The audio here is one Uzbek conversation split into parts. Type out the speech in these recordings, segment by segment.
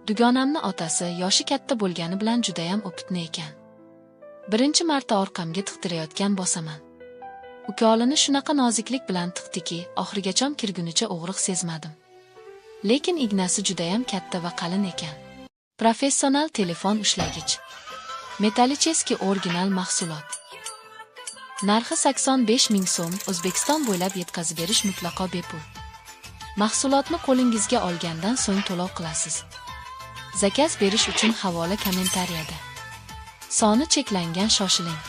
Dugonamni otasi yoshi katta bo'lgani bilan judayam o'pitni ekan. Birinchi marta orqamga tiqtirayotgan bosaman. Ukolini shunaqa noziklik bilan tiqdiki, oxirigacha kirgunicha og'riq sezmadim. Lekin ignasi judayam katta va qalin ekan. Professional telefon ushlagich. Metalicheski original mahsulot. Narxi 85 ming so'm, O'zbekiston bo'ylab yetkazib berish mutlaqo bepul. Mahsulotni qo'lingizga olgandan so'ng to'lov qilasiz. Zakaz berish uchun havola kommentariyada. Soni cheklangan, shoshiling.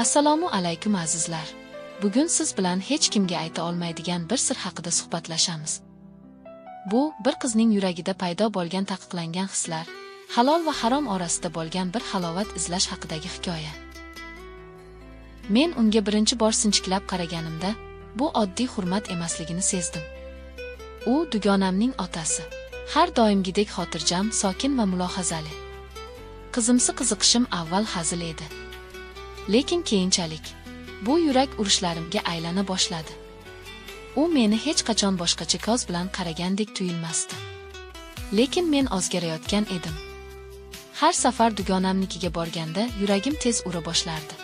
Assalomu alaykum azizlar. Bugun siz bilan hech kimga ayta olmaydigan bir sir haqida suhbatlashamiz. Bu bir qizning yuragida paydo bo'lgan taqiqlangan hislar, halol va harom orasida bo'lgan bir halovat izlash haqidagi hikoya. Men unga birinchi bor sinchiklab qaraganimda, bu oddiy hurmat emasligini sezdim. U dugonamning otasi. Har doimgidek xotirjam, sokin va mulohazali. Qizimsi qiziqishim avval hazil edi. Lekin keyinchalik bu yurak urishlarimga aylana boshladi. U meni hech qachon boshqacha ko'z bilan qaragandek tuyulmasdi. Lekin men ozgarayotgan edim. Har safar dugonamnikiga borganda yuragim tez ura boshlardi.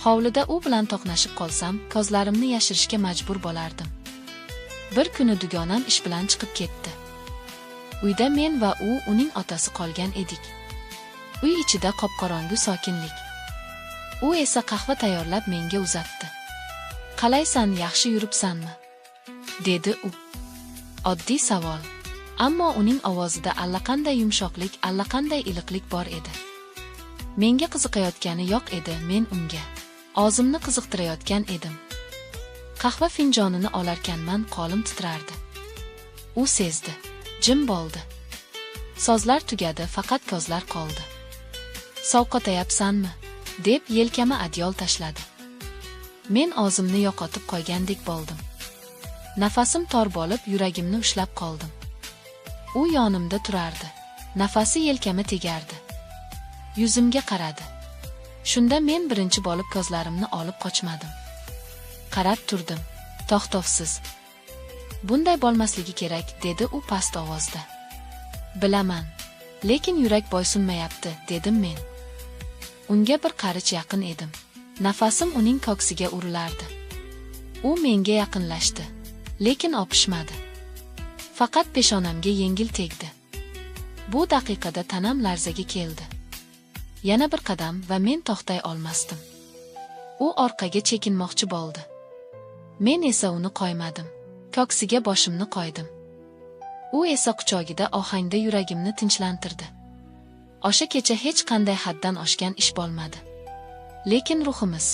Hovlida u bilan to'qnashib qolsam, ko'zlarimni yashirishga majbur bo'lardim. Bir kuni dugonam ish bilan chiqib ketdi. Uyda men va uning otasi qolgan edik. Uy ichida qop-qorong'u sokinlik. U esa qahva tayyorlab menga uzatdi. "Qalaysan, yaxshi yuribsanmi?" dedi u. Oddiy savol, ammo uning ovozida allaqanday yumshoqlik, allaqanday iliqlik bor edi. Menga qiziqayotgani yo'q edi, men unga og'zimni qiziqtirayotgan edim. Qahva finjonini olarkanman, qo'lim titrardi. U sezdi. Jim bo'ldi. Sozlar tugadi, faqat ko'zlar qoldi. "Sovqotayapsanmi?" deb yelkama adyol tashladi. Men o'zimni yo'qotib qo'ygandek bo'ldim. Nafasim tor bo'lib, yuragimni ushlab qoldim. U yonimda turardi. Nafasi yelkama tegardi. Yuzimga qaradi. Shunda men birinchi bo'lib ko'zlarimni olib qochmadim. Qarab turdim, to'xtovsiz. "Bunday bo'lmasligi kerak", dedi u past ovozda. "Bilaman, lekin yurak bo'ysunmayapti", dedim men. Unga bir qarich yaqin edim. Nafasim uning ko'ksiga urilardi. U menga yaqinlashdi, lekin opishmadi. Faqat peshonamga yengil tegdi. Bu daqiqada tanam larzaga keldi. Yana bir qadam va men to'xtay olmasdim. U orqaga chekinmoqchi bo'ldi. Men esa uni qo'ymadim. Ko'ksiga boshimni qo'ydim. U esa quchogida ohangda yuragimni tinchlantirdi. O'sha kecha hech qanday haddan oshgan ish bo'lmadi. Lekin ruhimiz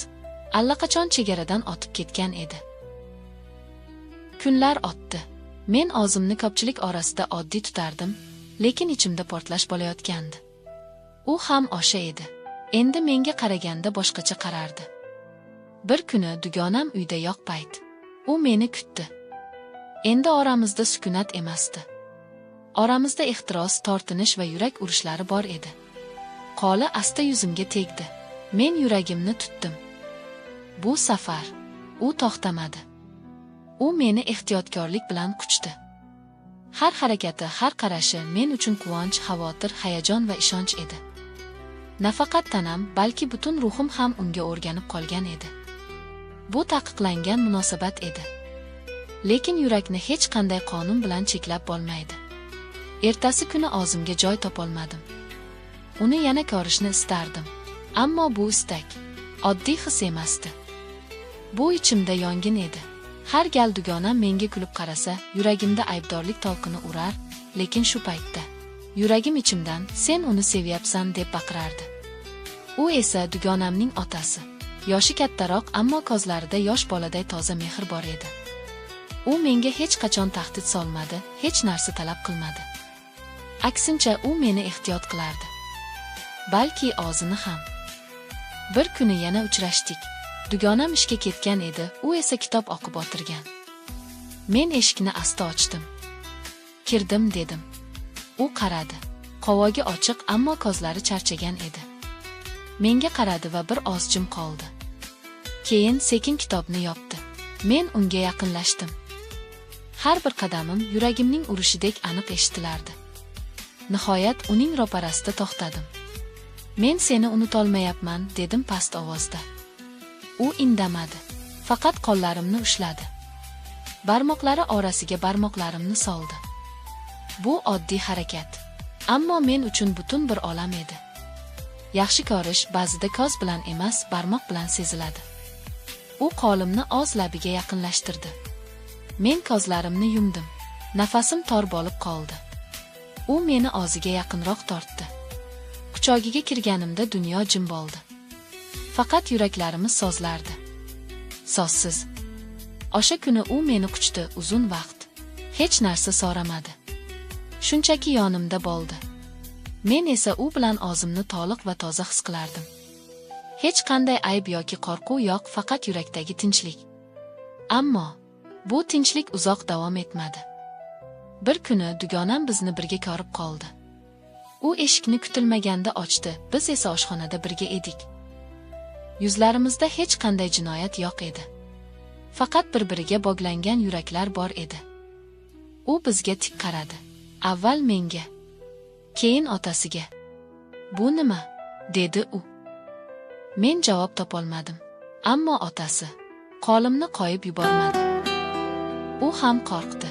allaqachon chegaradan o'tib ketgan edi. Kunlar o'tdi. Men o'zimni ko'pchilik orasida oddiy tutardim, lekin ichimda portlash bo'layotgandi. U ham o'sha edi. Endi menga qaraganda boshqacha qarardi. Bir kuni dugonam uyda yo'q payt, u meni kutdi. Endi oramizda sukunat emasdi. Oramizda ehtiros, tortinish va yurak urishlari bor edi. Qo'li asta yuzimga tegdi. Men yuragimni tutdim. Bu safar u to'xtamadi. U meni ehtiyotkorlik bilan quchdi. Har harakati, har qarashi men uchun quvonch, xavotir, hayajon va ishonch edi. Nafaqat tanam, balki butun ruhim ham unga o'rganib qolgan edi. Bu taqiqlangan munosabat edi. Lekin yurakni hech qanday qonun bilan cheklab bo'lmaydi. Ertasi kuni o'zimga joy topolmadim. Uni yana ko'rishni istardim. Ammo bu istak oddiy his emasdi. Bu ichimda yongin edi. Har gal dugonam menga kulib qarasa, yuragimda aybdorlik to'lqini urar, lekin shu paytda yuragim ichimdan "Sen uni sevyapsan" deb baqirardi. U esa dugonamning otasi. Yoshi kattaroq, ammo ko'zlarida yosh boladay toza mehr bor edi. U menga hech qachon tahdid solmadi, hech narsa talab qilmadi. Aksincha, u meni ehtiyot qilardi. Balki o'zini ham. Bir kuni yana uchrashdik. Dugonam ishga ketgan edi, u esa kitob o'qib o'tirgan. Men eshikni asta ochdim. "Kirdim", dedim. U qaradi. Qovogi ochiq, ammo ko'zlari charchagan edi. Menga qaradi va bir oz jim qoldi. Keyin sekin kitobni yopdi. Men unga yaqinlashdim. Har bir qadamim yuragimning urishidek aniq eshitilardi. Nihoyat uning ro'parasida to'xtadim. Men seni unutolmayapman, dedim past ovozda. U indamadi. Faqat qo'llarimni ushladi. Barmoqlari orasiga barmoqlarimni soldi. Bu oddiy harakat, ammo men uchun butun bir olam edi. Yaxshi ko'rish ba'zida ko'z bilan emas, barmoq bilan seziladi. U qo'limni o'z labiga yaqinlashtirdi. Men ko'zlarimni yumdim. Nafasim tor bo'lib qoldi. U meni o'ziga yaqinroq tortdi. Quchogiga kirganimda dunyo jim bo'ldi. Faqat yuraklarimiz sozlardi. Sozsiz. O'sha kuni u meni quchdi uzun vaqt. Hech narsa so'ramadi. Shunchaki yonimda bo'ldi. Men esa u bilan o'zimni to'liq va toza his qilardim. Hech qanday ayb yoki qo'rquv yo'q, faqat yurakdagi tinchlik. Ammo bu tinchlik uzoq davom etmadi. Bir kuni dugonam bizni birga ko'rib qoldi. U eshikni kutilmaganda ochdi, biz esa oshxonada birga edik. Yuzlarimizda hech qanday jinoyat yo'q edi. Faqat bir-biriga bog'langan yuraklar bor edi. U bizga tik qaradi. Avval menga, keyin otasiga. "Bu nima?" dedi u. Men javob topolmadim. Ammo otasi qo'limni qo'yib yubormadi. U ham qo'rqdi,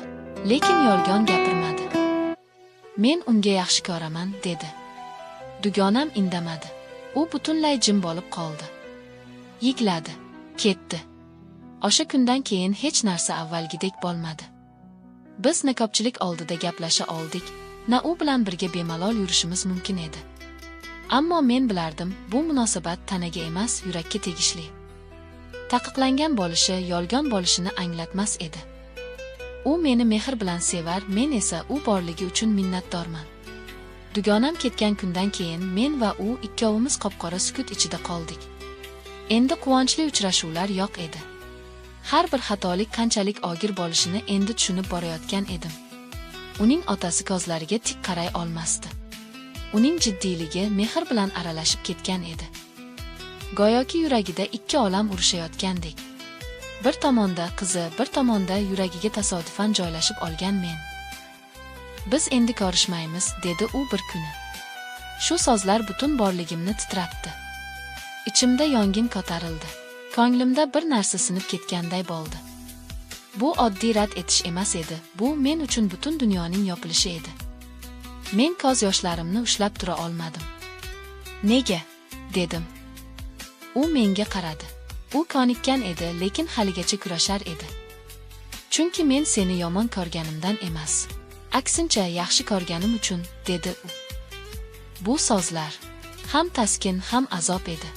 lekin yolg'on gapirmadi. "Men unga yaxshi ko'raman", dedi. Dugonam indamadi. U butunlay jim bo'lib qoldi. Yigladi, ketdi. O'sha kundan keyin hech narsa avvalgidek bo'lmadi. Biz na ko'pchilik oldida gaplasha oldik, na u bilan birga bemalol yurishimiz mumkin edi. Ammo men bilardim, bu munosabat tanaga emas, yurakka tegishli. Taqiqlangan bo'lishi, yolg'on bo'lishini anglatmas edi. U meni mehr bilan sevar, men esa u borligi uchun minnatdorman. Dugonam ketgan kundan keyin men va u ikkovimiz qop-qora sukut ichida qoldik. Endi quvonchli uchrashuvlar yo'q edi. Har bir xatolik qanchalik og'ir bo'lishini endi tushunib borayotgan edim. Uning otasi ko'zlariga tik qaray olmasdi. Uning jiddiyligi mehr bilan aralashib ketgan edi. Go'yoki yuragida ikki olam urushayotgandek. Bir tomonda qizi, bir tomonda yuragiga tasodifan joylashib olgan men. "Biz endi ko'rishmaymiz", dedi u bir kuni. Shu so'zlar butun borligimni titratdi. Ichimda yong'in ko'tarildi. Ko'nglimda bir narsa sinib ketganday bo'ldi. Bu oddiy rad etish emas edi, bu men uchun butun dunyoning yopilishi edi. Men ko'z yoshlarimni ushlab tura olmadim. "Nega?" dedim. U menga qaradi. U ko'nikkan edi, lekin haligacha kurashar edi. "Chunki men seni yomon ko'rganimdan emas, aksincha yaxshi ko'rganim uchun", dedi u. Bu so'zlar ham taskin, ham azob edi.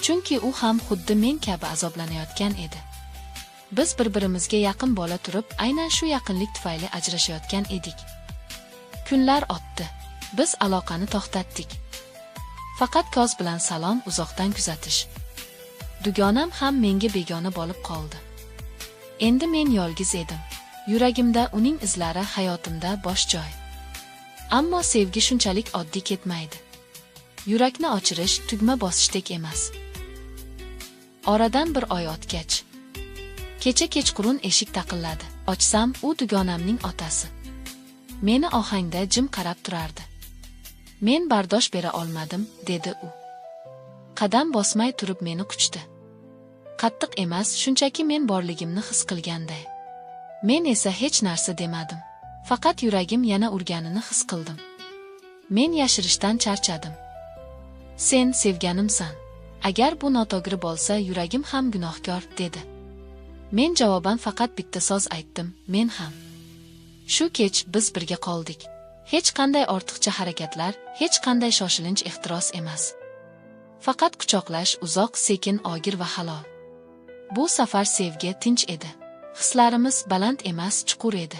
Chunki u ham xuddi men kabi azoblanayotgan edi. Biz bir-birimizga yaqin bo'la turib, aynan shu yaqinlik tufayli ajrashayotgan edik. Kunlar o'tdi. Biz aloqani to'xtatdik. Faqat ko'z bilan salom, uzoqdan kuzatish. Dugonam ham menga begona bo'lib qoldi. Endi men yolg'iz edim. Yuragimda uning izlari, hayotimda bosh joy. Ammo sevgi shunchalik oddiy ketmaydi. Yurakni ochirish tugma bosishdek emas. Oradan bir oy o'tgach, kecha kechqurun eshik taqilladi. Ochsam, u dugonamning otasi. Meni ohangda jim qarab turardi. "Men bardosh bera olmadim", dedi u. Qadam bosmay turib meni quchdi. Qattiq emas, shunchaki men borligimni his qilganday. Men esa hech narsa demadim. Faqat yuragim yana urganini his qildim. Men yashirishdan charchadim. "Sen sevganimsan. Agar bu noto'g'ri bo'lsa, yuragim ham gunohkor", dedi. Men javoban faqat bitta so'z aytdim, "Men ham". Shu kech biz birga qoldik. Hech qanday ortiqcha harakatlar, hech qanday shoshilinch ehtiros emas. Faqat quchoqlash, uzoq, sekin, og'ir va halol. Bu safar sevgi tinch edi. Hislarimiz baland emas, chuqur edi.